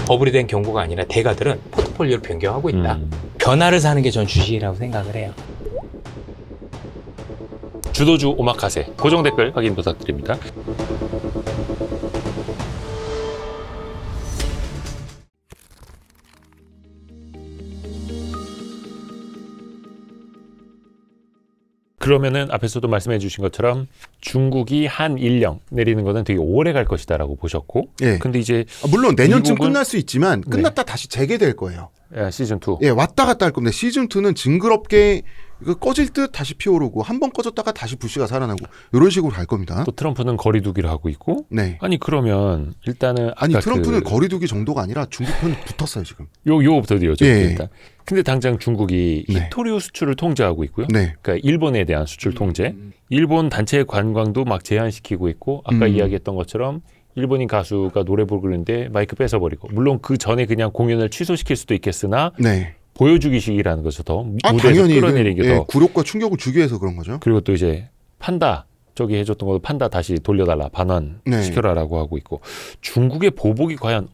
버블이 된 경우가 아니라 대가들은 포트폴리오를 변경하고 있다. 변화를 사는 게 전 주식이라고 생각을 해요. 주도주 오마카세 고정 댓글 확인 부탁드립니다. 그러면은 앞에서도 말씀해 주신 것처럼 중국이 한일령 내리는 거는 되게 오래 갈 것이다라고 보셨고, 예. 근데 이제 물론 내년쯤 미국은 끝날 수 있지만 끝났다 다시 재개될 거예요. 시즌 2. 예, 왔다 갔다 할 겁니다. 시즌 2는 징그럽게 이거 꺼질 듯 다시 피어오르고 한 번 꺼졌다가 다시 부시가 살아나고 이런 식으로 갈 겁니다. 또 트럼프는 거리두기를 하고 있고, 네. 아니 그러면 일단은 아니 아까 트럼프는 거리두기 정도가 아니라 중국 편 붙었어요 지금. 요거부터 여쭤볼게요. 예. 일단. 근데 당장 중국이 네. 히토류 수출을 통제하고 있고요. 네. 그러니까 일본에 대한 수출 통제, 일본 단체 관광도 막 제한시키고 있고, 아까 이야기했던 것처럼 일본인 가수가 노래 부르는데 마이크 뺏어버리고, 물론 그 전에 그냥 공연을 취소시킬 수도 있겠으나 네. 보여주기식이라는 것을 더 무대에서 당연히 끌어내리기 예, 더. 굴욕과 충격을 주기 위해서 그런 거죠. 그리고 또 이제 판다 저기 해줬던 것도 판다 다시 돌려달라, 반환 네. 시켜라라고 하고 있고, 중국의 보복이 과연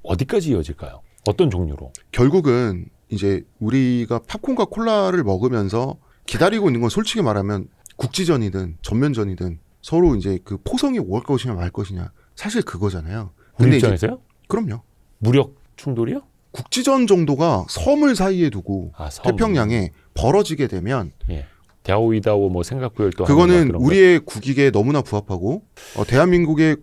어디까지 이어질까요? 어떤 종류로? 결국은 이제 우리가 팝콘과 콜라를 먹으면서 기다리고 있는 건 솔직히 말하면 국지전이든 전면전이든 서로 이제 그 포성이 올 것이냐 말 것이냐 사실 그거잖아요. 우리 근데 이제 입장에서요? 그럼요. 무력 충돌이요? 국지전 정도가 섬을 사이에 두고 섬. 태평양에 벌어지게 되면 예. 다오이다오 뭐 생각구열도 그거는 우리의 국익에 너무나 부합하고 대한민국의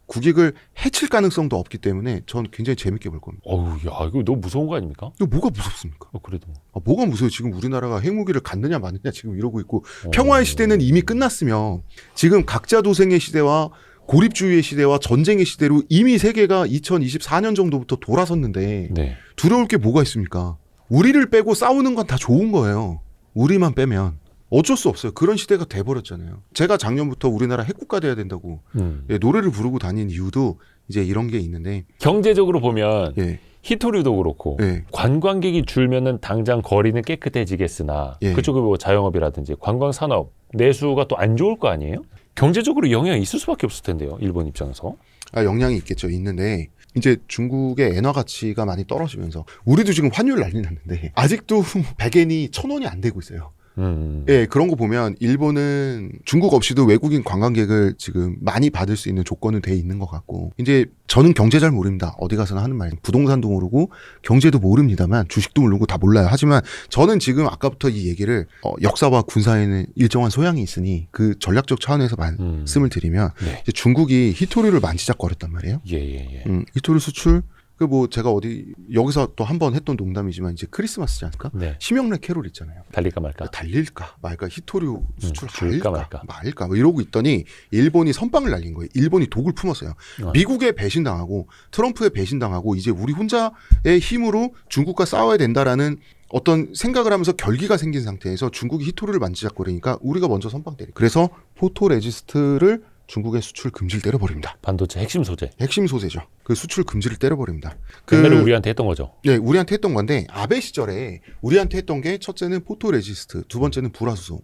국익을 해칠 가능성도 없기 때문에 전 굉장히 재밌게 볼 겁니다. 어우, 야, 이거 너무 무서운 거 아닙니까? 이거 뭐가 무섭습니까? 그래도. 뭐가 무서워요? 지금 우리나라가 핵무기를 갖느냐 마느냐 지금 이러고 있고 평화의 시대는 이미 끝났으며 지금 각자 도생의 시대와 고립주의의 시대와 전쟁의 시대로 이미 세계가 2024년 정도부터 돌아섰는데 네. 두려울 게 뭐가 있습니까? 우리를 빼고 싸우는 건 다 좋은 거예요. 우리만 빼면. 어쩔 수 없어요. 그런 시대가 돼버렸잖아요. 제가 작년부터 우리나라 핵국가 돼야 된다고 노래를 부르고 다닌 이유도 이제 이런 게 있는데 경제적으로 보면 예. 히토류도 그렇고 예. 관광객이 줄면은 당장 거리는 깨끗해지겠으나 예. 그쪽에 뭐 자영업이라든지 관광산업 내수가 또 안 좋을 거 아니에요? 경제적으로 영향이 있을 수밖에 없을 텐데요. 일본 입장에서. 영향이 있겠죠. 있는데 이제 중국의 엔화 가치가 많이 떨어지면서 우리도 지금 환율 난리 났는데 아직도 100엔이 1,000원이 안 되고 있어요. 예, 그런 거 보면 일본은 중국 없이도 외국인 관광객을 지금 많이 받을 수 있는 조건은 돼 있는 것 같고 이제 저는 경제 잘 모릅니다. 어디 가서나 하는 말 부동산도 모르고 경제도 모릅니다만 주식도 모르고 다 몰라요. 하지만 저는 지금 아까부터 이 얘기를 역사와 군사에는 일정한 소양이 있으니 그 전략적 차원에서 말씀을 드리면 네. 이제 중국이 히토류를 만지작거렸단 말이에요. 예. 히토류 수출 그 뭐 제가 어디 여기서 또 한 번 했던 농담이지만 이제 크리스마스지 않을까? 네. 심형래 캐롤 있잖아요. 달릴까 말까. 달릴까 말까 히토류 수출 줄까 할까 말까 뭐 이러고 있더니 일본이 선빵을 날린 거예요. 일본이 독을 품었어요. 미국에 배신당하고 트럼프에 배신당하고 이제 우리 혼자의 힘으로 중국과 싸워야 된다라는 어떤 생각을 하면서 결기가 생긴 상태에서 중국이 히토류를 만지작거리니까 우리가 먼저 선빵 때려. 그래서 포토레지스트를 중국의 수출 금지를 때려버립니다. 반도체 핵심 소재. 핵심 소재죠. 그 수출 금지를 때려버립니다. 옛날에 우리한테 했던 거죠. 네, 우리한테 했던 건데 아베 시절에 우리한테 했던 게 첫째는 포토레지스트, 두 번째는 불화수소.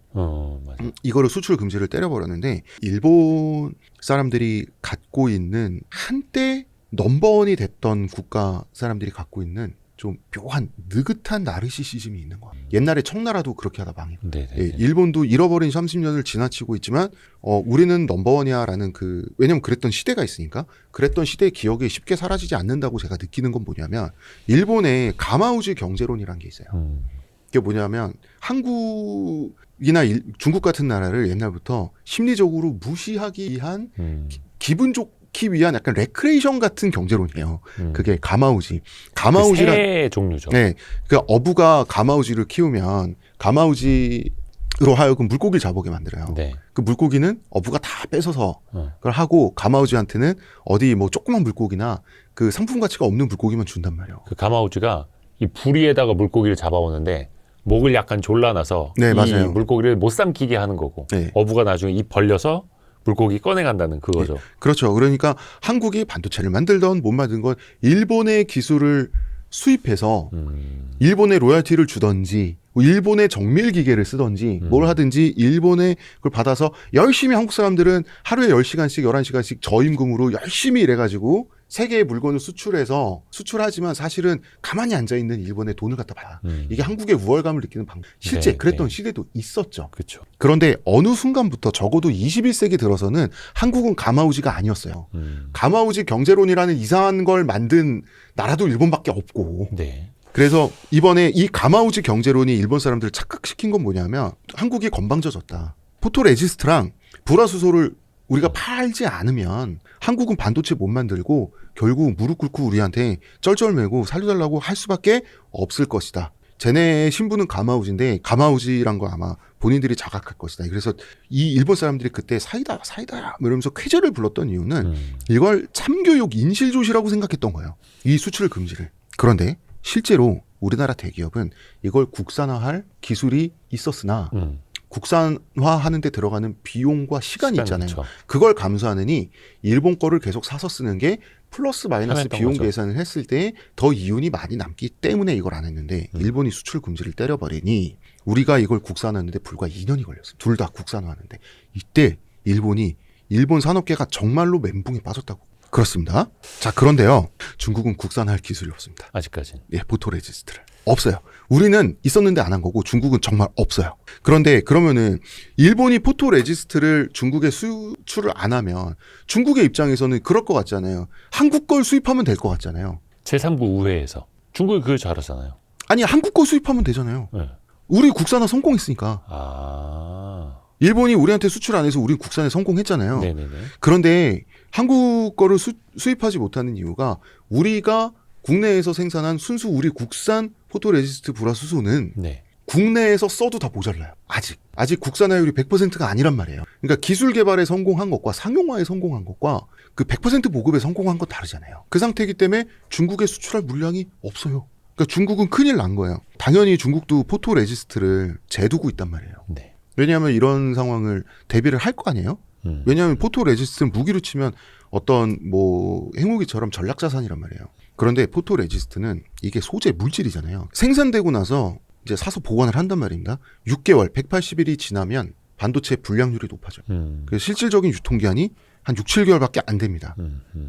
맞아. 이거를 수출 금지를 때려버렸는데 일본 사람들이 갖고 있는 한때 넘버원이 됐던 국가 사람들이 갖고 있는 좀 묘한 느긋한 나르시시즘이 있는 거야. 옛날에 청나라도 그렇게 하다 망했고 예, 일본도 잃어버린 30년을 지나치고 있지만 우리는 넘버원이야라는 왜냐면 그랬던 시대가 있으니까 그랬던 시대의 기억이 쉽게 사라지지 않는다고 제가 느끼는 건 뭐냐면 일본의 가마우지 경제론이라는 게 있어요. 그게 뭐냐면 한국이나 중국 같은 나라를 옛날부터 심리적으로 무시하기 위한 기분 좋기 위한 약간 레크레이션 같은 경제론이에요. 그게 가마우지. 가마우지란 새 종류죠. 네, 그 어부가 가마우지를 키우면 가마우지로 하여금 물고기를 잡아오게 만들어요. 네. 그 물고기는 어부가 다 뺏어서 그걸 하고 가마우지한테는 어디 뭐 조그만 물고기나 그 상품 가치가 없는 물고기만 준단 말이에요. 그 가마우지가 이 부리에다가 물고기를 잡아오는데 목을 약간 졸라놔서 네, 이 맞아요. 물고기를 못 삼키게 하는 거고 네. 어부가 나중에 입 벌려서 물고기 꺼내간다는 그거죠. 네, 그렇죠. 그러니까 한국이 반도체를 만들던 못 만든 건 일본의 기술을 수입해서 일본의 로열티를 주던지 일본의 정밀 기계를 쓰던지 뭘 하든지 일본의 그걸 받아서 열심히 한국 사람들은 하루에 10시간씩 11시간씩 저임금으로 열심히 일해가지고 세계의 물건을 수출하지만 사실은 가만히 앉아있는 일본에 돈을 갖다 봐. 이게 한국의 우월감을 느끼는 방법. 실제 네, 그랬던 네. 시대도 있었죠. 그렇죠. 그런데 어느 순간부터 적어도 21세기 들어서는 한국은 가마우지가 아니었어요. 가마우지 경제론이라는 이상한 걸 만든 나라도 일본밖에 없고. 네. 그래서 이번에 이 가마우지 경제론이 일본 사람들을 착각시킨 건 뭐냐면 한국이 건방져졌다. 포토레지스트랑 불화수소를 우리가 팔지 않으면 한국은 반도체 못 만들고 결국 무릎 꿇고 우리한테 쩔쩔매고 살려달라고 할 수밖에 없을 것이다. 쟤네 신부는 가마우지인데 가마우지란 거 아마 본인들이 자각할 것이다. 그래서 이 일본 사람들이 그때 사이다 이러면서 쾌재를 불렀던 이유는 이걸 참교육 인실조시라고 생각했던 거예요. 이 수출 금지를. 그런데 실제로 우리나라 대기업은 이걸 국산화할 기술이 있었으나 국산화하는 데 들어가는 비용과 시간이 있잖아요. 그렇죠. 그걸 감수하느니 일본 거를 계속 사서 쓰는 게 플러스 마이너스 편했던 비용 거죠. 계산을 했을 때 더 이윤이 많이 남기 때문에 이걸 안 했는데 일본이 수출 금지를 때려버리니 우리가 이걸 국산화하는데 불과 2년이 걸렸어요. 둘 다 국산화하는데 이때 일본 산업계가 정말로 멘붕에 빠졌다고. 그렇습니다. 자, 그런데요. 중국은 국산화할 기술이 없습니다. 아직까지는. 예, 포토레지스트를. 없어요. 우리는 있었는데 안 한 거고 중국은 정말 없어요. 그런데 그러면은 일본이 포토레지스트를 중국에 수출을 안 하면 중국의 입장에서는 그럴 것 같잖아요. 한국 걸 수입하면 될 것 같잖아요. 제3국 우회에서 중국이 그걸 잘하잖아요. 아니, 한국 거 수입하면 되잖아요. 네. 우리 국산화 성공했으니까. 아. 일본이 우리한테 수출 안 해서 우리 국산에 성공했잖아요. 네네네. 그런데 한국 거를 수입하지 못하는 이유가 우리가 국내에서 생산한 순수 우리 국산 포토레지스트 불화수소는 네. 국내에서 써도 다 모자라요. 아직 국산화율이 100%가 아니란 말이에요. 그러니까 기술 개발에 성공한 것과 상용화에 성공한 것과 그 100% 보급에 성공한 건 다르잖아요. 그 상태이기 때문에 중국에 수출할 물량이 없어요. 그러니까 중국은 큰일 난 거예요. 당연히 중국도 포토레지스트를 재두고 있단 말이에요. 네. 왜냐하면 이런 상황을 대비를 할 거 아니에요. 왜냐하면 포토레지스트는 무기로 치면 어떤 뭐 핵무기처럼 전략자산이란 말이에요. 그런데 포토레지스트는 이게 소재 물질이잖아요. 생산되고 나서 이제 사서 보관을 한단 말입니다. 6개월, 180일이 지나면 반도체 불량률이 높아져요. 그래서 실질적인 유통기한이 한 6, 7개월밖에 안 됩니다.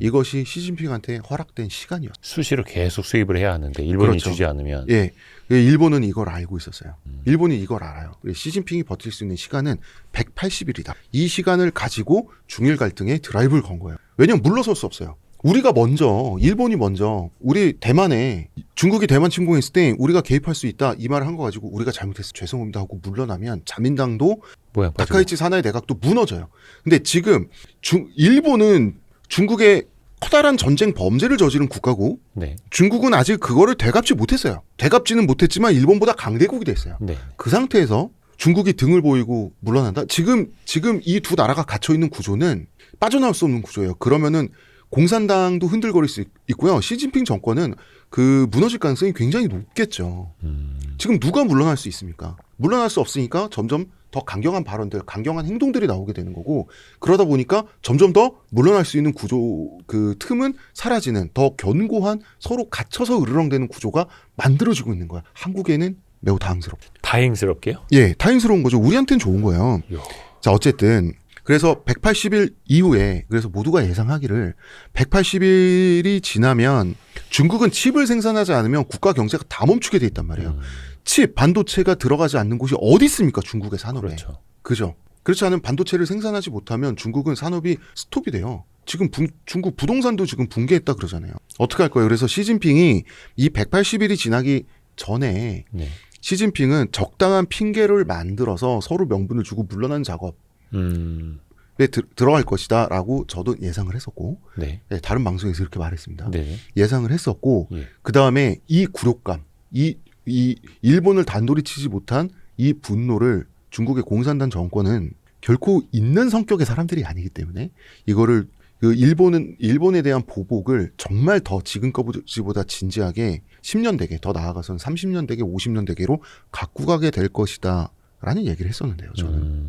이것이 시진핑한테 허락된 시간이었어요. 수시로 계속 수입을 해야 하는데 일본이 그렇죠. 주지 않으면. 예, 일본은 이걸 알고 있었어요. 일본이 이걸 알아요. 시진핑이 버틸 수 있는 시간은 180일이다. 이 시간을 가지고 중일 갈등에 드라이브를 건 거예요. 왜냐면 물러설 수 없어요. 우리가 먼저, 일본이 먼저, 우리 대만에, 중국이 대만 침공했을 때 우리가 개입할 수 있다 이 말을 한 거 가지고 우리가 잘못했어 죄송합니다 하고 물러나면 자민당도 모양 빠지고. 다카이치 사나이 내각도 무너져요. 근데 지금 일본은 중국의 커다란 전쟁 범죄를 저지른 국가고 네. 중국은 아직 그거를 되갚지 못했어요. 되갚지는 못했지만 일본보다 강대국이 됐어요. 네. 그 상태에서 중국이 등을 보이고 물러난다. 지금 이 두 나라가 갇혀 있는 구조는 빠져나올 수 없는 구조예요. 그러면은 공산당도 흔들거릴 수 있고요. 시진핑 정권은 그 무너질 가능성이 굉장히 높겠죠. 지금 누가 물러날 수 있습니까? 물러날 수 없으니까 점점 더 강경한 발언들, 강경한 행동들이 나오게 되는 거고 그러다 보니까 점점 더 물러날 수 있는 구조, 그 틈은 사라지는 더 견고한 서로 갇혀서 으르렁대는 구조가 만들어지고 있는 거야. 한국에는 매우 다행스럽게요? 예, 다행스러운 거죠. 우리한테는 좋은 거예요. 요. 자, 어쨌든 그래서 180일 이후에 그래서 모두가 예상하기를 180일이 지나면 중국은 칩을 생산하지 않으면 국가 경제가 다 멈추게 돼 있단 말이에요. 칩, 반도체가 들어가지 않는 곳이 어디 있습니까? 중국의 산업에. 그렇죠. 그죠? 그렇지 않으면 반도체를 생산하지 못하면 중국은 산업이 스톱이 돼요. 지금 중국 부동산도 지금 붕괴했다 그러잖아요. 어떻게 할 거예요? 그래서 시진핑이 이 180일이 지나기 전에 네. 시진핑은 적당한 핑계를 만들어서 서로 명분을 주고 물러나는 작업에 들어갈 것이다 라고 저도 예상을 했었고 네. 네, 다른 방송에서 이렇게 말했습니다. 네. 예상을 했었고 예. 그 다음에 이 굴욕감, 이 일본을 단돌이 치지 못한 이 분노를 중국의 공산당 정권은 결코 있는 성격의 사람들이 아니기 때문에 이거를 그 일본에 대한 보복을 정말 더 지금까지보다 진지하게 10년 대계 더 나아가서는 30년 대계 50년 대계로 갖고 가게 될 것이다 라는 얘기를 했었는데요. 저는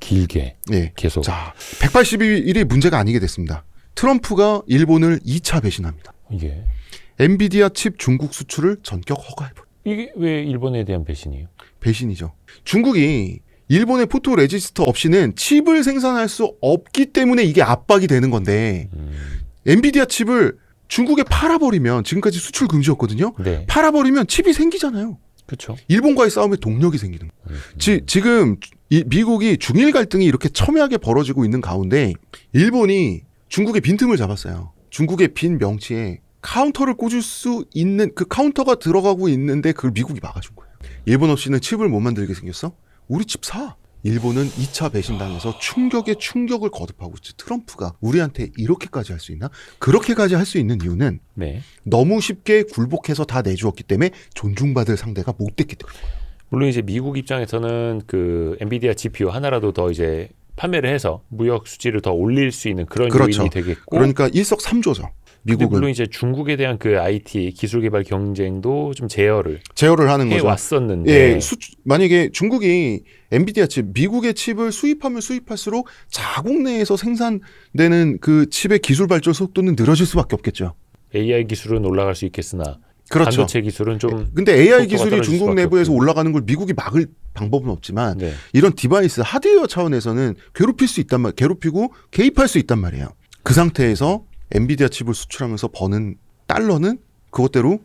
길게 예. 계속. 자, 180일이 문제가 아니게 됐습니다. 트럼프가 일본을 2차 배신합니다. 예. 엔비디아 칩 중국 수출을 전격 허가해버려. 이게 왜 일본에 대한 배신이에요? 배신이죠. 중국이 일본의 포토 레지스터 없이는 칩을 생산할 수 없기 때문에 이게 압박이 되는 건데 엔비디아 칩을 중국에 팔아버리면 지금까지 수출 금지였거든요. 네. 팔아버리면 칩이 생기잖아요. 그렇죠. 일본과의 싸움에 동력이 생기는 거예요. 지금 미국이 중일 갈등이 이렇게 첨예하게 벌어지고 있는 가운데 일본이 중국의 빈틈을 잡았어요. 중국의 빈 명치에 카운터를 꽂을 수 있는 그 카운터가 들어가고 있는데 그걸 미국이 막아준 거예요. 일본 없이는 칩을 못 만들게 생겼어? 우리 칩 사. 일본은 2차 배신당해서 충격에 충격을 거듭하고 있지. 트럼프가 우리한테 이렇게까지 할 수 있나? 그렇게까지 할 수 있는 이유는 네. 너무 쉽게 굴복해서 다 내주었기 때문에 존중받을 상대가 못 됐기 때문에. 물론 이제 미국 입장에서는 그 엔비디아 GPU 하나라도 더 이제 판매를 해서 무역 수지를 더 올릴 수 있는 그런 그렇죠. 요인이 되겠고. 그러니까 일석삼조죠. 근데 미국은 물론 이제 중국에 대한 그 IT 기술 개발 경쟁도 좀 제어를 하는 거죠. 해왔었는데. 예, 만약에 중국이 엔비디아 칩, 미국의 칩을 수입하면 수입할수록 자국 내에서 생산되는 그 칩의 기술 발전 속도는 늘어질 수밖에 없겠죠. AI 기술은 올라갈 수 있겠으나 그렇죠. 반도체 기술은 좀. 근데 AI 속도가 기술이 떨어질 중국 수밖에 내부에서 없고. 올라가는 걸 미국이 막을 방법은 없지만 네. 이런 디바이스 하드웨어 차원에서는 괴롭힐 수 있단 말, 괴롭히고 개입할 수 있단 말이에요. 그 상태에서 엔비디아 칩을 수출하면서 버는 달러는 그것대로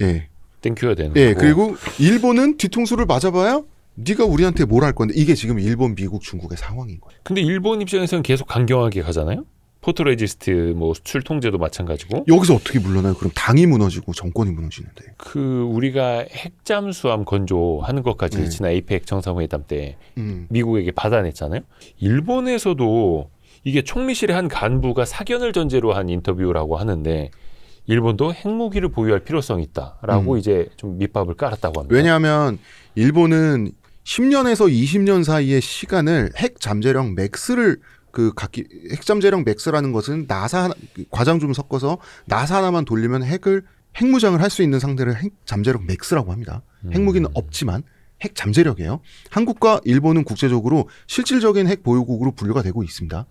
예, 땡큐가 되는 예, 거고. 그리고 일본은 뒤통수를 맞아봐야 네가 우리한테 뭘 할 건데 이게 지금 일본, 미국, 중국의 상황인 거예요. 근데 일본 입장에서는 계속 강경하게 가잖아요. 포토레지스트 뭐 수출 통제도 마찬가지고. 여기서 어떻게 물러나요? 그럼 당이 무너지고 정권이 무너지는데. 그 우리가 핵잠수함 건조하는 것까지 네. 지난 에이펙 정상회담 때 미국에게 받아냈잖아요. 일본에서도 이게 총리실의 한 간부가 사견을 전제로 한 인터뷰라고 하는데 일본도 핵무기를 보유할 필요성이 있다라고 이제 좀 밑밥을 깔았다고 합니다. 왜냐하면 일본은 10년에서 20년 사이의 시간을 핵 잠재력 맥스를 핵 잠재력 맥스라는 것은 나사 과장 좀 섞어서 나사 하나만 돌리면 핵무장을 할 수 있는 상대를 핵 잠재력 맥스라고 합니다. 핵무기는 없지만 핵 잠재력이에요. 한국과 일본은 국제적으로 실질적인 핵 보유국으로 분류가 되고 있습니다.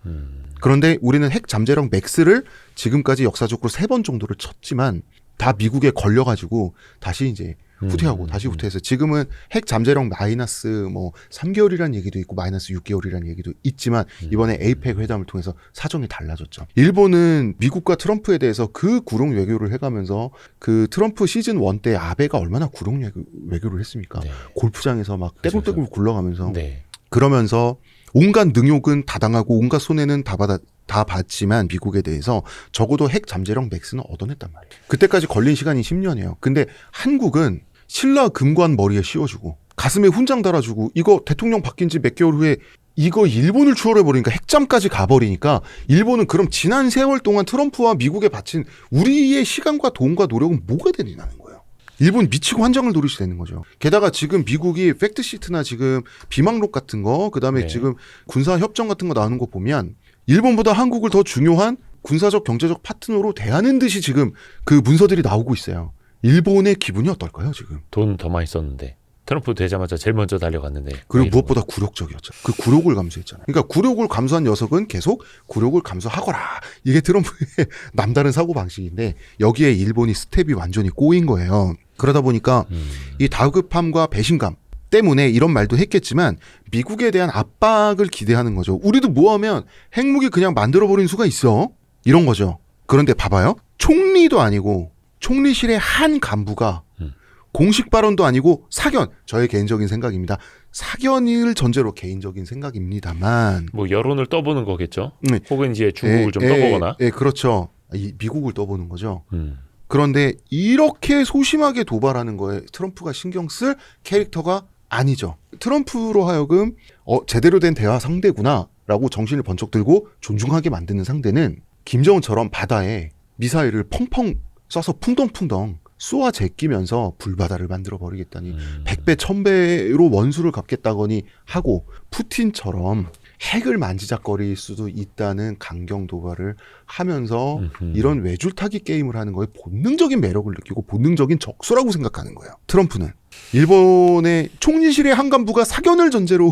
그런데 우리는 핵 잠재력 맥스를 지금까지 역사적으로 3번 정도를 쳤지만 다 미국에 걸려가지고 다시 이제 후퇴하고 다시 후퇴해서 지금은 핵 잠재력 마이너스 뭐 3개월이라는 얘기도 있고 마이너스 6개월이라는 얘기도 있지만 이번에 에이펙 회담을 통해서 사정이 달라졌죠. 일본은 미국과 트럼프에 대해서 그 구룡 외교를 해가면서 그 트럼프 시즌 1 때 아베가 얼마나 구룡 외교를 했습니까? 네. 골프장에서 막 떼굴떼굴 굴러가면서 네. 그러면서 온갖 능욕은 다 당하고 온갖 손해는 다 받지만 미국에 대해서 적어도 핵 잠재력 맥스는 얻어냈단 말이에요. 그때까지 걸린 시간이 10년이에요. 근데 한국은 신라 금관 머리에 씌워주고 가슴에 훈장 달아주고 이거 대통령 바뀐 지 몇 개월 후에 이거 일본을 추월해버리니까 핵잠까지 가버리니까 일본은 그럼 지난 세월 동안 트럼프와 미국에 바친 우리의 시간과 돈과 노력은 뭐가 되느냐는 거예요. 일본 미치고 환장을 노리시 되는 거죠. 게다가 지금 미국이 팩트시트나 지금 비망록 같은 거 그다음에 네. 지금 군사협정 같은 거 나오는 거 보면 일본보다 한국을 더 중요한 군사적 경제적 파트너로 대하는 듯이 지금 그 문서들이 나오고 있어요. 일본의 기분이 어떨까요 지금? 돈 더 많이 썼는데 트럼프 되자마자 제일 먼저 달려갔는데. 그리고 무엇보다 굴욕적이었죠. 그 굴욕을 감수했잖아요. 그러니까 굴욕을 감수한 녀석은 계속 굴욕을 감수하거라. 이게 트럼프의 남다른 사고 방식인데 여기에 일본이 스텝이 완전히 꼬인 거예요. 그러다 보니까 이 다급함과 배신감 때문에 이런 말도 했겠지만 미국에 대한 압박을 기대하는 거죠. 우리도 뭐하면 핵무기 그냥 만들어버리는 수가 있어. 이런 거죠. 그런데 봐봐요. 총리도 아니고 총리실의 한 간부가 공식 발언도 아니고 사견, 저의 개인적인 생각입니다. 사견을 전제로 개인적인 생각입니다만 뭐 여론을 떠보는 거겠죠. 혹은 이제 중국을 좀 떠보거나. 떠보거나. 그렇죠. 미국을 떠보는 거죠. 그런데 이렇게 소심하게 도발하는 거에 트럼프가 신경 쓸 캐릭터가 아니죠. 트럼프로 하여금 제대로 된 대화 상대구나 라고 정신을 번쩍 들고 존중하게 만드는 상대는 김정은처럼 바다에 미사일을 펑펑 쏴서 풍덩풍덩 쏘아 제끼면서 불바다를 만들어버리겠다니 100배 1000배로 원수를 갚겠다거니 하고 푸틴처럼 핵을 만지작거릴 수도 있다는 강경 도발을 하면서 이런 외줄타기 게임을 하는 거에 본능적인 매력을 느끼고 본능적인 적수라고 생각하는 거예요. 트럼프는 일본의 총리실의 한 간부가 사견을 전제로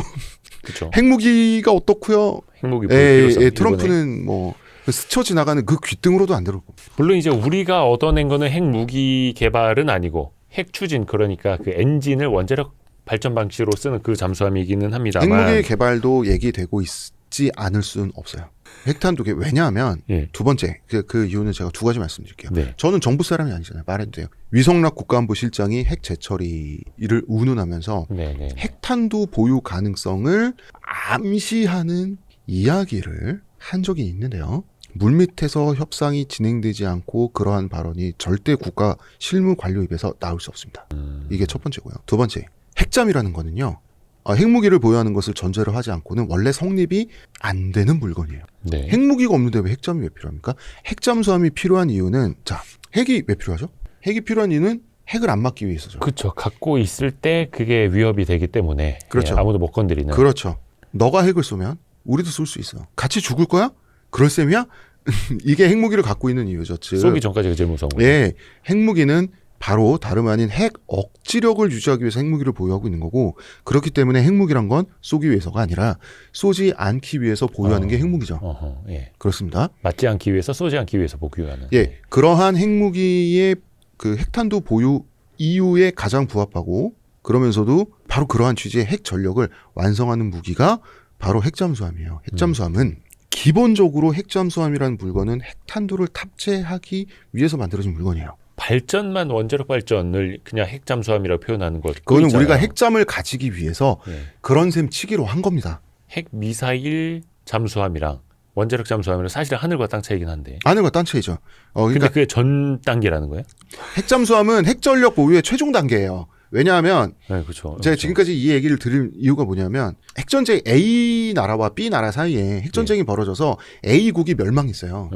그렇죠. 핵무기가 어떻고요? 핵무기 필요성. 트럼프는 뭐 스쳐 지나가는 그 귀등으로도 안 들어올 겁니다. 물론 이제 우리가 얻어낸 거는 핵무기 개발은 아니고 핵 추진 그러니까 그 엔진을 원자력 발전 방식으로 쓰는 그 잠수함이기는 합니다만 핵무기 개발도 얘기되고 갖지 않을 수는 없어요. 핵탄두개 왜냐하면 예. 두 번째 그 이유는 제가 두 가지 말씀드릴게요. 네. 저는 정부 사람이 아니잖아요. 말해도 돼요. 위성락 국가안보 실장이 핵 재처리를 운운하면서 네네. 핵탄두 보유 가능성을 암시하는 이야기를 한 적이 있는데요. 물밑에서 협상이 진행되지 않고 그러한 발언이 절대 국가 실무 관료 입에서 나올 수 없습니다. 이게 첫 번째고요. 두 번째, 핵잠이라는 거는요. 핵무기를 보유하는 것을 전제로 하지 않고는 원래 성립이 안 되는 물건이에요. 네. 핵무기가 없는데 왜 핵잠이 왜 필요합니까? 핵잠수함이 필요한 이유는 자, 핵이 왜 필요하죠? 핵이 필요한 이유는 핵을 안 막기 위해서죠. 그렇죠. 갖고 있을 때 그게 위협이 되기 때문에 그렇죠. 예, 아무도 못 건드리는. 그렇죠. 너가 핵을 쏘면 우리도 쏠 수 있어. 같이 죽을 거야? 그럴 셈이야? 이게 핵무기를 갖고 있는 이유죠. 즉, 쏘기 전까지가 제일 무서운 거죠. 예, 핵무기는 바로 다름 아닌 핵 억지력을 유지하기 위해서 핵무기를 보유하고 있는 거고 그렇기 때문에 핵무기란 건 쏘기 위해서가 아니라 쏘지 않기 위해서 보유하는 게 핵무기죠. 어허, 예. 그렇습니다. 맞지 않기 위해서 쏘지 않기 위해서 보유하는. 예, 그러한 핵무기의 그 핵탄두 보유 이유에 가장 부합하고 그러면서도 바로 그러한 취지의 핵 전력을 완성하는 무기가 바로 핵잠수함이에요. 핵잠수함은 기본적으로 핵잠수함이라는 물건은 핵탄두를 탑재하기 위해서 만들어진 물건이에요. 발전만 원자력 발전을 그냥 핵잠수함이라고 표현하는 것. 그거는 있잖아요. 우리가 핵잠을 가지기 위해서 예. 그런 셈 치기로 한 겁니다. 핵 미사일 잠수함이랑 원자력 잠수함이랑 사실은 하늘과 땅 차이긴 한데. 하늘과 딴 차이죠. 근데 그러니까 그게 전 단계라는 거예요? 핵잠수함은 핵전력 보유의 최종 단계예요. 왜냐하면 네, 그렇죠. 제가 지금까지 이 얘기를 들을 이유가 뭐냐면 핵전쟁 A 나라와 B 나라 사이에 핵전쟁이 벌어져서 A국이 멸망했어요.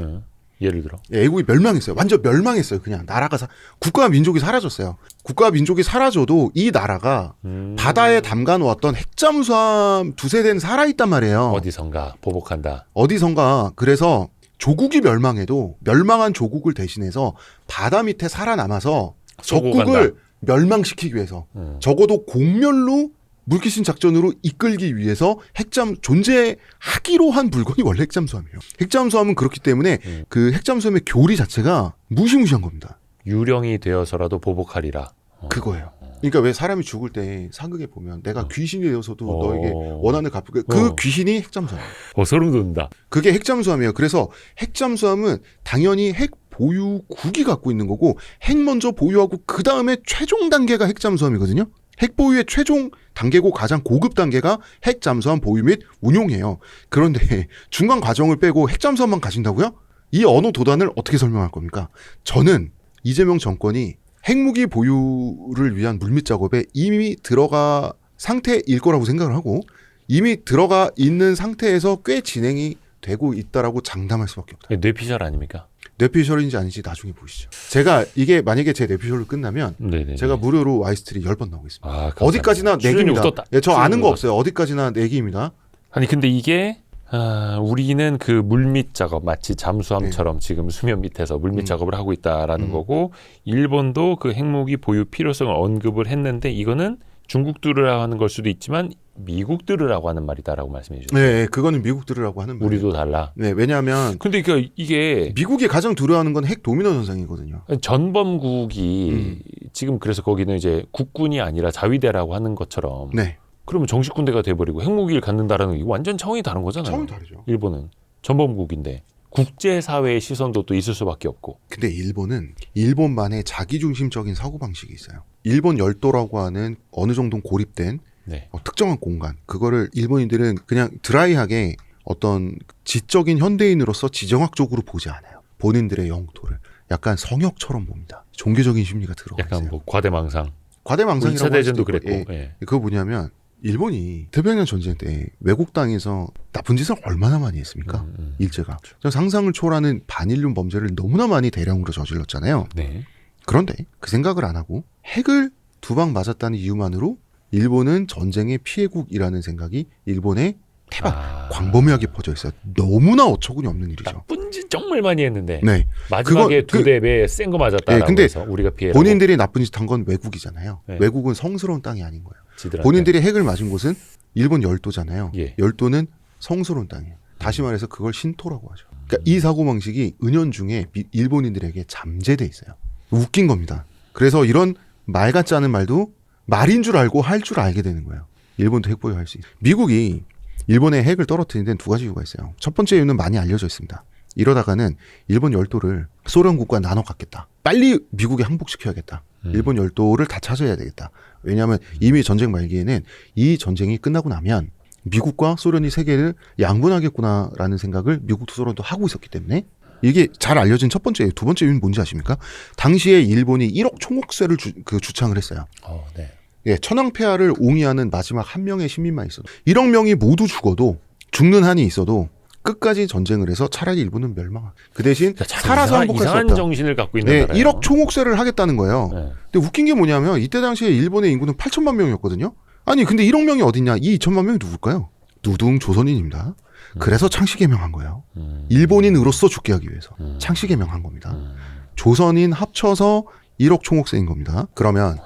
예를 들어. A국이 멸망했어요. 완전 멸망했어요. 그냥 나라가 국가와 민족이 사라졌어요. 국가와 민족이 사라져도 이 나라가 바다에 담가 놓았던 핵잠수함 두세 대는 살아있단 말이에요. 어디선가 보복한다. 어디선가. 그래서 조국이 멸망해도 멸망한 조국을 대신해서 바다 밑에 살아남아서 쏘고 적국을 간다. 멸망시키기 위해서 적어도 공멸로 물귀신 작전으로 이끌기 위해서 핵잠 존재하기로 한 물건이 원래 핵잠수함이에요. 핵잠수함은 그렇기 때문에 그 핵잠수함의 교리 자체가 무시무시한 겁니다. 유령이 되어서라도 보복하리라. 그거예요. 그러니까 왜 사람이 죽을 때 사극에 보면 내가 귀신이 되어서도 너에게 원한을 갚을 그 귀신이 핵잠수함. 소름 돋는다. 그게 핵잠수함이에요. 그래서 핵잠수함은 당연히 핵 보유국이 갖고 있는 거고 핵 먼저 보유하고 그 다음에 최종 단계가 핵잠수함이거든요. 핵 보유의 최종 단계고 가장 고급 단계가 핵잠수함 보유 및 운용이에요. 그런데 중간 과정을 빼고 핵잠수함만 가진다고요? 이 언어 도단을 어떻게 설명할 겁니까? 저는 이재명 정권이 핵무기 보유를 위한 물밑 작업에 이미 들어가 상태일 거라고 생각을 하고 이미 들어가 있는 상태에서 꽤 진행이 되고 있다라고 장담할 수밖에 없다. 뇌피셜 아닙니까? 뇌피셜인지 아닌지 나중에 보시죠. 제가 이게 만약에 제 뇌피셜로 끝나면 네네네. 제가 무료로 와이스트리 10번 나오겠습니다. 감사합니다. 어디까지나 출연료 내기입니다. 웃었다. 예, 저 아는 거 웃었다. 없어요. 어디까지나 내기입니다. 아니 근데 이게 우리는 그 물밑 작업 마치 잠수함처럼 지금 수면 밑에서 물밑 작업을 하고 있다라는 거고 일본도 그 핵무기 보유 필요성을 언급을 했는데 이거는 중국들이라고 하는 걸 수도 있지만 미국들이라고 하는 말이다라고 말씀해 주셨어요. 네, 그거는 미국 들으라고 하는 말이에요. 우리도 달라. 네, 왜냐하면 근데 이게 미국이 가장 두려워하는 건 핵 도미노 현상이거든요. 전범국이 지금 그래서 거기는 이제 국군이 아니라 자위대라고 하는 것처럼 네, 그러면 정식 군대가 돼버리고 핵무기를 갖는다라는 게 완전 차원이 다른 거잖아요. 차원이 다르죠. 일본은 전범국인데 국제사회의 시선도 또 있을 수밖에 없고. 근데 일본은 일본만의 자기중심적인 사고방식이 있어요. 일본 열도라고 하는 어느 정도 고립된 네. 특정한 공간, 그거를 일본인들은 그냥 드라이하게 어떤 지적인 현대인으로서 지정학적으로 보지 않아요. 본인들의 영토를 약간 성역처럼 봅니다. 종교적인 심리가 들어가 있어요. 약간 뭐 과대망상. 과대망상이라고 2차 할 수도 대전도 있고, 그랬고. 예. 예. 그거 뭐냐면 일본이 태평양 전쟁 때 외국 땅에서 나쁜 짓을 얼마나 많이 했습니까? 일제가. 상상을 초월하는 반인륜 범죄를 너무나 많이 대량으로 저질렀잖아요. 네. 그런데 그 생각을 안 하고 핵을 두 방 맞았다는 이유만으로 일본은 전쟁의 피해국이라는 생각이 일본의 광범위하게 퍼져 있어요. 너무나 어처구니 없는 일이죠. 나쁜 짓 정말 많이 했는데 네. 마지막에 두 대배 센 거 맞았다라고 근데 해서 우리가 피해라고. 본인들이 나쁜 짓 한 건 외국이잖아요. 네. 외국은 성스러운 땅이 아닌 거예요. 지들한테. 본인들이 핵을 맞은 곳은 일본 열도잖아요. 예. 열도는 성스러운 땅이에요. 다시 말해서 그걸 신토라고 하죠. 그러니까 이 사고방식이 은연중에 일본인들에게 잠재돼 있어요. 웃긴 겁니다. 그래서 이런 말 같지 않은 말도 말인 줄 알고 할 줄 알게 되는 거예요. 일본도 핵보유할 수 있어요. 미국이 일본의 핵을 떨어뜨린 데는 두 가지 이유가 있어요. 첫 번째 이유는 많이 알려져 있습니다. 이러다가는 일본 열도를 소련 국가와 나눠 갖겠다. 빨리 미국에 항복시켜야겠다. 일본 열도를 다 찾아야 되겠다. 왜냐하면 이미 전쟁 말기에는 이 전쟁이 끝나고 나면 미국과 소련이 세계를 양분하겠구나라는 생각을 미국도 소련도 하고 있었기 때문에 이게 잘 알려진 첫 번째 이유. 두 번째 이유는 뭔지 아십니까? 당시에 일본이 1억 총옥세를 주창을 했어요. 네. 예, 천황폐하를 옹이하는 마지막 한 명의 시민만 있어도 1억 명이 모두 죽어도 죽는 한이 있어도 끝까지 전쟁을 해서 차라리 일본은 멸망한. 그 대신 살아서 항복할 수 이상한 없다. 정신을 갖고 있는 네, 나라예요. 1억 총옥세를 하겠다는 거예요. 네. 근데 웃긴 게 뭐냐면 이때 당시에 일본의 인구는 8천만 명이었거든요. 아니 근데 1억 명이 어딨냐? 이 2천만 명이 누굴까요? 누둥 조선인입니다. 그래서 창씨개명한 거예요. 일본인으로서 죽게 하기 위해서 창씨개명한 겁니다. 조선인 합쳐서 1억 총옥세인 겁니다. 그러면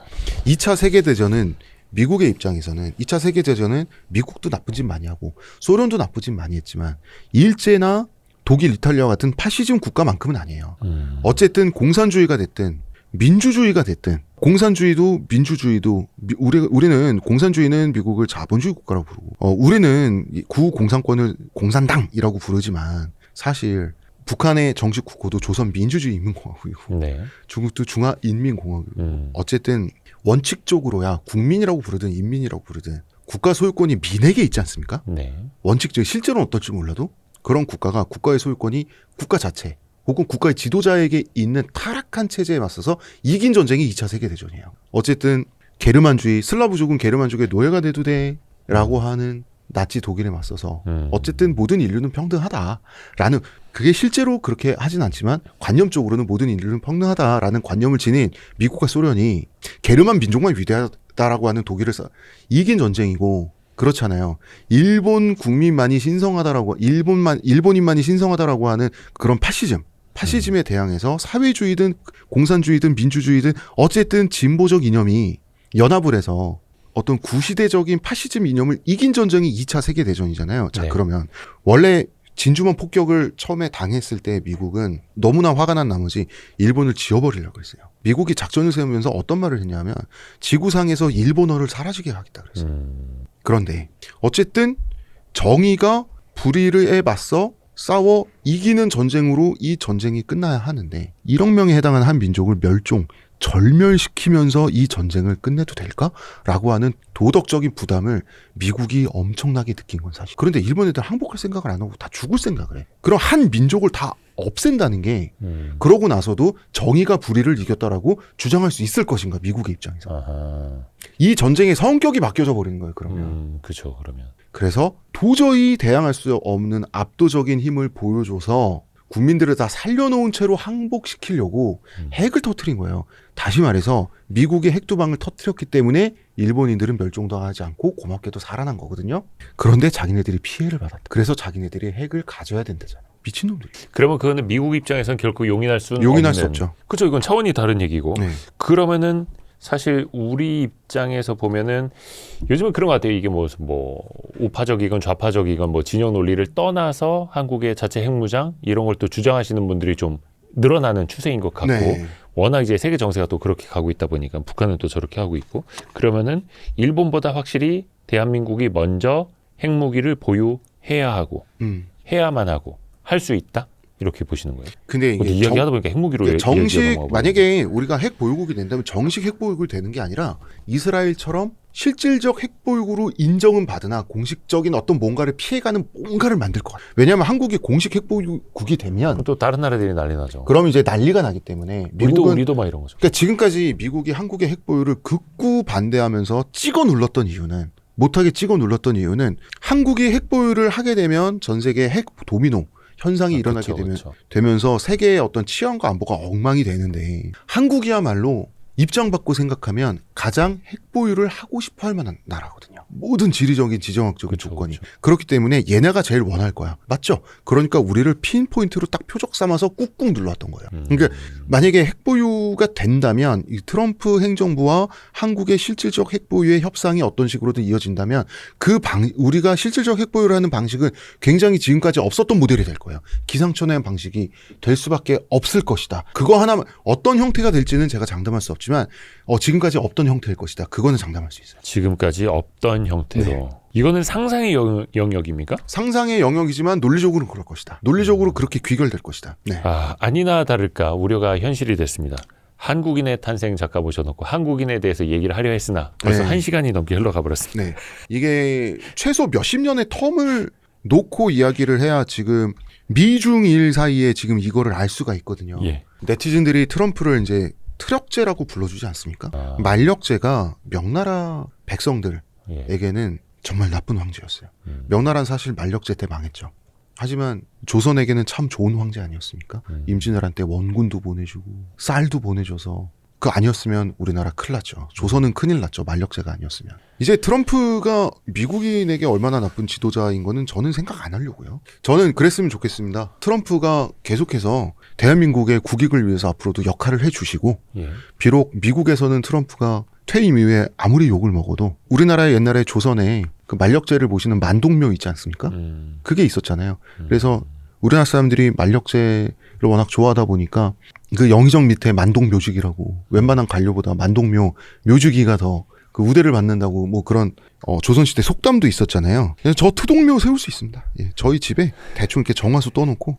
2차 세계대전은 미국의 입장에서는 2차 세계대전은 미국도 나쁜 짓 많이 하고 소련도 나쁜 짓 많이 했지만 일제나 독일, 이탈리아 같은 파시즘 국가만큼은 아니에요. 어쨌든 공산주의가 됐든 민주주의가 됐든 공산주의도 민주주의도 우리는 공산주의는 미국을 자본주의 국가라고 부르고 우리는 구공산권을 공산당이라고 부르지만 사실 북한의 정식 국호도 조선민주주의인민공화국이고 네. 중국도 중화인민공화국이고 어쨌든 원칙적으로야 국민이라고 부르든 인민이라고 부르든 국가 소유권이 민에게 있지 않습니까? 네. 원칙적으로 실제로는 어떨지 몰라도 그런 국가가 국가의 소유권이 국가 자체 혹은 국가의 지도자에게 있는 타락한 체제에 맞서서 이긴 전쟁이 2차 세계대전이에요. 어쨌든 게르만주의, 슬라브족은 게르만족의 노예가 돼도 돼 라고 하는 나치 독일에 맞서서 어쨌든 모든 인류는 평등하다라는 그게 실제로 그렇게 하진 않지만 관념적으로는 모든 인류는 평등하다라는 관념을 지닌 미국과 소련이 게르만 민족만 위대하다라고 하는 독일을 이긴 전쟁이고 그렇잖아요. 일본 국민만이 신성하다라고 일본인만이 신성하다라고 하는 그런 파시즘에 대항해서 사회주의든 공산주의든 민주주의든 어쨌든 진보적 이념이 연합을 해서 어떤 구시대적인 파시즘 이념을 이긴 전쟁이 2차 세계대전이잖아요. 자, 네. 그러면 원래 진주만 폭격을 처음에 당했을 때 미국은 너무나 화가 난 나머지 일본을 지워버리려고 했어요. 미국이 작전을 세우면서 어떤 말을 했냐면 지구상에서 일본어를 사라지게 하겠다 그랬어요. 그런데 어쨌든 정의가 불의에 맞서 싸워 이기는 전쟁으로 이 전쟁이 끝나야 하는데 1억 명에 해당하는 한 민족을 절멸시키면서 이 전쟁을 끝내도 될까라고 하는 도덕적인 부담을 미국이 엄청나게 느낀 건 사실. 그런데 일본 애들 항복할 생각을 안 하고 다 죽을 생각을 해. 그럼 한 민족을 다 없앤다는 게 그러고 나서도 정의가 불의를 이겼다라고 주장할 수 있을 것인가 미국의 입장에서. 아하. 이 전쟁의 성격이 바뀌어져 버리는 거예요. 그러면. 그렇죠. 그러면. 그래서 도저히 대항할 수 없는 압도적인 힘을 보여줘서 국민들을 다 살려놓은 채로 항복시키려고 핵을 터뜨린 거예요. 다시 말해서 미국의 핵도방을 터뜨렸기 때문에 일본인들은 멸종당하지 않고 고맙게도 살아난 거거든요. 그런데 자기네들이 피해를 받았다. 그래서 자기네들이 핵을 가져야 된다잖아요. 미친놈들이. 그러면 그거는 미국 입장에선 결코 용인할 수는 용인할 없는. 수 없죠. 그렇죠. 이건 차원이 다른 얘기고. 네. 그러면은 사실 우리 입장에서 보면은 요즘은 그런 것 같아요. 이게 뭐 우파적이건 좌파적이건 뭐 진영 논리를 떠나서 한국의 자체 핵무장 이런 걸 또 주장하시는 분들이 좀 늘어나는 추세인 것 같고 네. 워낙 이제 세계 정세가 또 그렇게 가고 있다 보니까 북한은 또 저렇게 하고 있고 그러면은 일본보다 확실히 대한민국이 먼저 핵무기를 보유해야 하고 해야만 하고 할 수 있다 이렇게 보시는 거예요. 근데 이게 이야기하다 보니까 핵무기로 정식 만약에 우리가 핵 보유국이 된다면 정식 핵 보유국이 되는 게 아니라 이스라엘처럼 실질적 핵 보유국으로 인정은 받으나 공식적인 어떤 뭔가를 피해가는 뭔가를 만들 것 같아요. 왜냐하면 한국이 공식 핵 보유국이 되면 또 다른 나라들이 난리 나죠. 그럼 이제 난리가 나기 때문에 미국은 우리도 막 이런 거죠. 그러니까 지금까지 미국이 한국의 핵 보유를 극구 반대하면서 찍어 눌렀던 이유는 못하게 찍어 눌렀던 이유는 한국이 핵 보유를 하게 되면 전 세계 핵 도미노 현상이 일어나게 되면서 세계의 어떤 치안과 안보가 엉망이 되는데 한국이야말로 입장 바꿔 생각하면 가장 핵 보유를 하고 싶어 할 만한 나라거든요. 모든 지리적인 지정학적인 조건이. 그렇기 때문에 얘네가 제일 원할 거야. 맞죠? 그러니까 우리를 핀포인트로 딱 표적 삼아서 꾹꾹 눌러왔던 거예요. 그러니까 만약에 핵 보유가 된다면 이 트럼프 행정부와 한국의 실질적 핵 보유의 협상이 어떤 식으로든 이어진다면 우리가 실질적 핵 보유를 하는 방식은 굉장히 지금까지 없었던 모델이 될 거예요. 기상천외한 방식이 될 수밖에 없을 것이다. 그거 하나만 어떤 형태가 될지는 제가 장담할 수 없지만 없지만 지금까지 없던 형태일 것이다. 그거는 장담할 수 있어요. 지금까지 없던 형태로. 네. 이거는 상상의 영역입니까? 상상의 영역이지만 논리적으로는 그럴 것이다. 논리적으로 그렇게 귀결될 것이다. 네. 아니나 다를까 우려가 현실이 됐습니다. 한국인의 탄생 작가 모셔놓고 한국인에 대해서 얘기를 하려 했으나 벌써 네. 1시간이 넘게 흘러가 버렸습니다. 네. 이게 최소 몇십 년의 텀을 놓고 이야기를 해야 지금 미중일 사이에 지금 이거를 알 수가 있거든요. 예. 네티즌들이 트럼프를 이제 트럭제라고 불러주지 않습니까? 만력제가 명나라 백성들에게는 예. 정말 나쁜 황제였어요. 명나라는 사실 만력제 때 망했죠. 하지만 조선에게는 참 좋은 황제 아니었습니까? 임진왜란 때 원군도 보내주고 쌀도 보내줘서 그거 아니었으면 우리나라 큰일 났죠. 조선은 큰일 났죠. 만력제가 아니었으면. 이제 트럼프가 미국인에게 얼마나 나쁜 지도자인 거는 저는 생각 안 하려고요. 저는 그랬으면 좋겠습니다. 트럼프가 계속해서 대한민국의 국익을 위해서 앞으로도 역할을 해주시고 예. 비록 미국에서는 트럼프가 퇴임 이후에 아무리 욕을 먹어도 우리나라의 옛날에 조선에 그 만력제를 모시는 만동묘 있지 않습니까? 그게 있었잖아요. 그래서 우리나라 사람들이 만력제를 워낙 좋아하다 보니까 그 영의정 밑에 만동묘직이라고 웬만한 관료보다 만동묘 묘직이가 더 그 우대를 받는다고 뭐 그런 조선시대 속담도 있었잖아요. 그래서 저 트동묘 세울 수 있습니다. 예, 저희 집에 대충 이렇게 정화수 떠놓고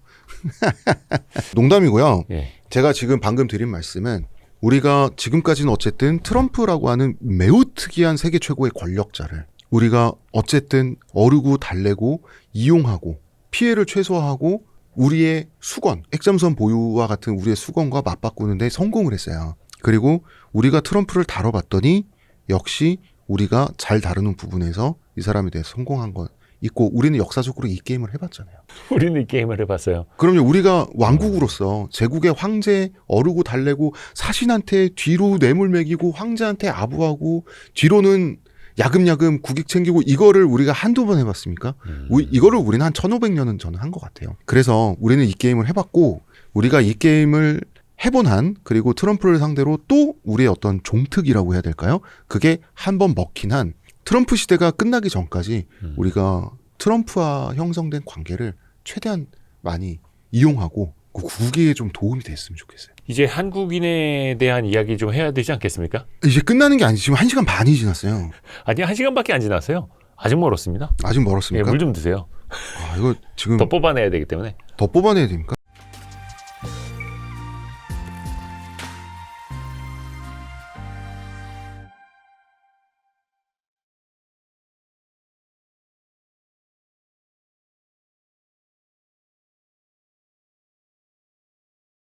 농담이고요. 예. 제가 지금 방금 드린 말씀은 우리가 지금까지는 어쨌든 트럼프라고 하는 매우 특이한 세계 최고의 권력자를 우리가 어쨌든 어르고 달래고 이용하고 피해를 최소화하고 우리의 수건, 액잠선 보유와 같은 우리의 수건과 맞바꾸는데 성공을 했어요. 그리고 우리가 트럼프를 다뤄봤더니 역시 우리가 잘 다루는 부분에서 이 사람에 대해서 성공한 건 있고 우리는 역사적으로 이 게임을 해봤잖아요. 우리는 이 게임을 해봤어요. 그럼요. 우리가 왕국으로서 제국의 황제 어르고 달래고 사신한테 뒤로 뇌물 먹이고 황제한테 아부하고 뒤로는 야금야금 국익 챙기고 이거를 우리가 한두 번 해봤습니까? 이거를 우리는 한 1500년은 저는 한 것 같아요. 그래서 우리는 이 게임을 해봤고 우리가 이 게임을 해본 한 그리고 트럼프를 상대로 또 우리의 어떤 종특이라고 해야 될까요? 그게 한 번 먹힌 한 트럼프 시대가 끝나기 전까지 우리가 트럼프와 형성된 관계를 최대한 많이 이용하고 그 국익에 좀 도움이 됐으면 좋겠어요. 이제 한국인에 대한 이야기 좀 해야 되지 않겠습니까? 이제 끝나는 게 아니지. 지금 1시간 반이 지났어요. 아니 1시간밖에 안 지났어요. 아직 멀었습니다. 아직 멀었습니까? 물 좀 드세요. 이거 지금 더 뽑아내야 되기 때문에. 더 뽑아내야 됩니까?